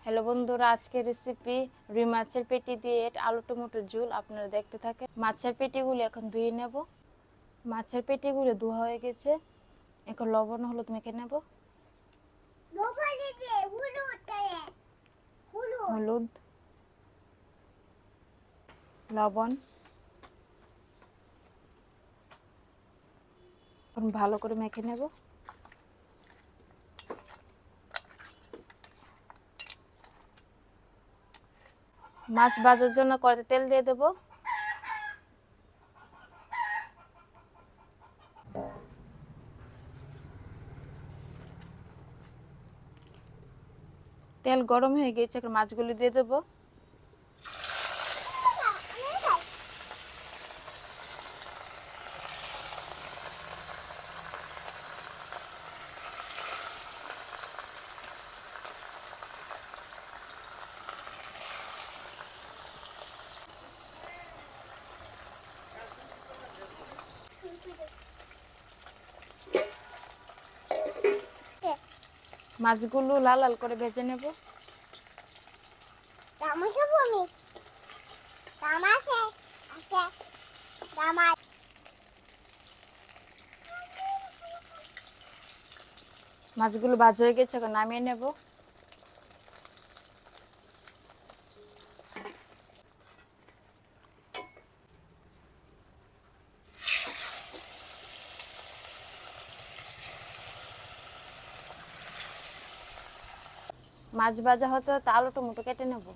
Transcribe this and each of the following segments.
Hello বন্ধুরা, আজকের recipe রুই মাছের পেটি দিয়ে আলু টমেটো ঝোল। আপনারা দেখতে থাকেন। মাছের পেটিগুলো এখন ধুয়ে নেব। মাছের পেটিগুলো ধোয়া হয়ে গেছে। এখন লবণ হলুদ মেখে নেব। হলুদ, লবণ এখন ভালো করে মেখে নেব। মাছ ভাজার জন্য কড়াইতে তেল দিয়ে দেব। তেল গরম হয়ে গেছে, এখন মাছগুলো দিয়ে দেব। মাছগুলো লাল লাল করে ভেজে নেব। মাছগুলো ভাজা হয়ে গেছে, এখন নামিয়ে নেব। মাছ ভাজা হতে হতে আলু টমেটো কেটে নেব।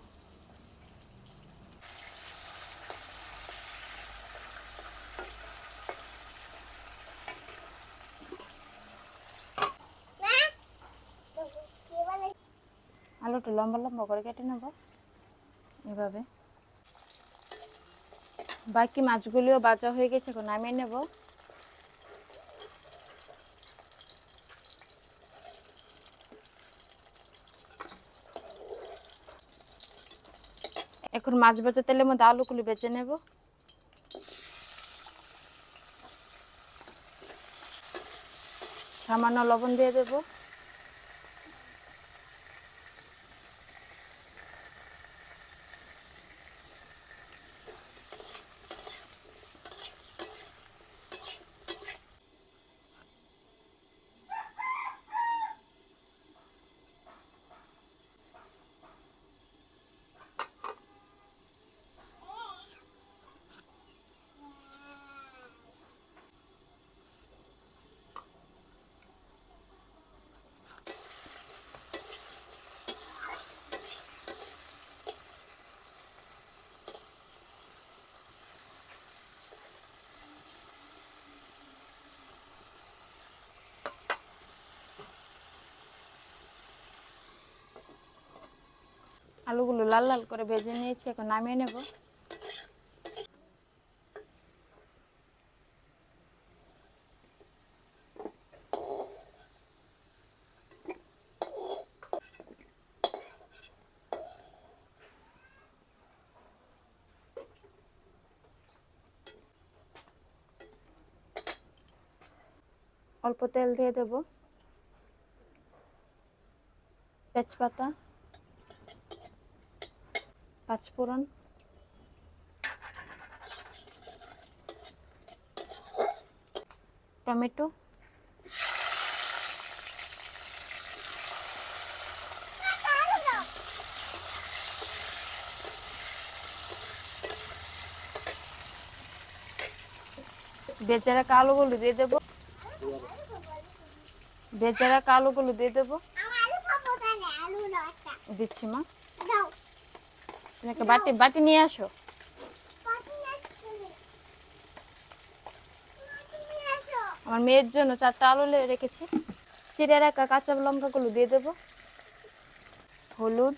আলুটা লম্বা লম্বা করে কেটে নেব এভাবে। বাকি মাছগুলিও ভাজা হয়ে গেছে, এখন নামিয়ে নেব। এখন মাছ ভাজা তেলের মধ্যে আলুগুলি বেজে নেব। সামান্য লবণ দিয়ে দেব। আলুগুলো লাল লাল করে ভেজে নিয়েছি, এখন নামিয়ে নেব। অল্প তেল দিয়ে দেব। তেজপাতা, পাঁচফোড়ন, টমেটো, ভেজে রাখা আলুগুলো দিয়ে দেব। ভেজে রাখা আলুগুলো দিয়ে দেব। দিচ্ছি মা। তুমি একটা বাটি বাটি নিয়ে আসো। আমার মেয়ের জন্য 4টা আলু রেখেছি। চিড়ে রাখা কাঁচা লঙ্কাগুলো দিয়ে দেব। হলুদ,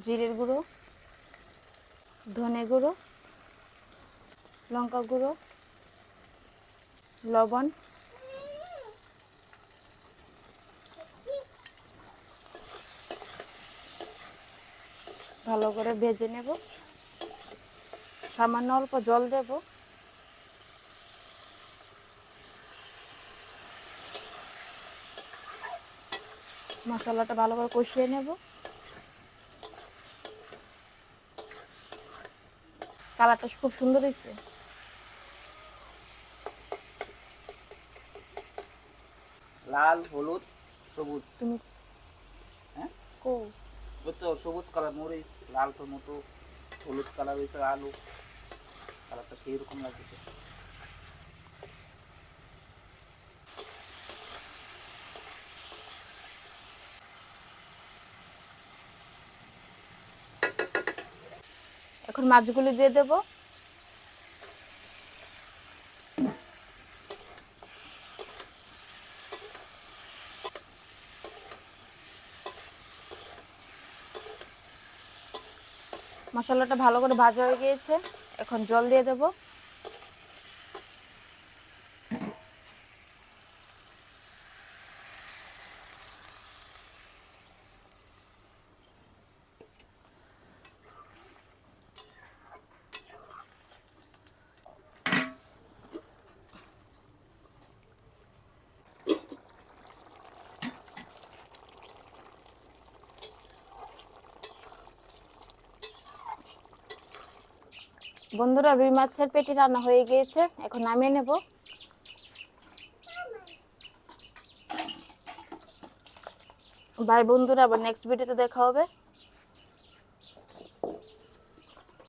জিরের গুঁড়ো, ধনে গুঁড়ো, লঙ্কা গুঁড়ো, লবণ, ভালো করে ভেজে নেব। সামান্য অল্প জল দেব। মশলাটা ভালো করে কষিয়ে নেব। কালারটা খুব সুন্দর হয়েছে। লাল, হলুদ, সবুজ। তুমি হ্যাঁ, কো ওই তো সবুজ কালার মরিচ, লাল টমেটো, হলুদ কালার হয়েছে আলু, কালারটা সেই রকম লাগছে। এখন মাছগুলি দিয়ে দেব। মশলাটা ভালো করে ভাজা হয়ে গিয়েছে, এখন জল দিয়ে দেব। বন্ধুরা, রুই মাছের পেটি রান্না হয়ে গিয়েছে, এখন নামিয়ে নেব। বাই বন্ধুরা, আবার নেক্সট ভিডিওতে দেখা হবে।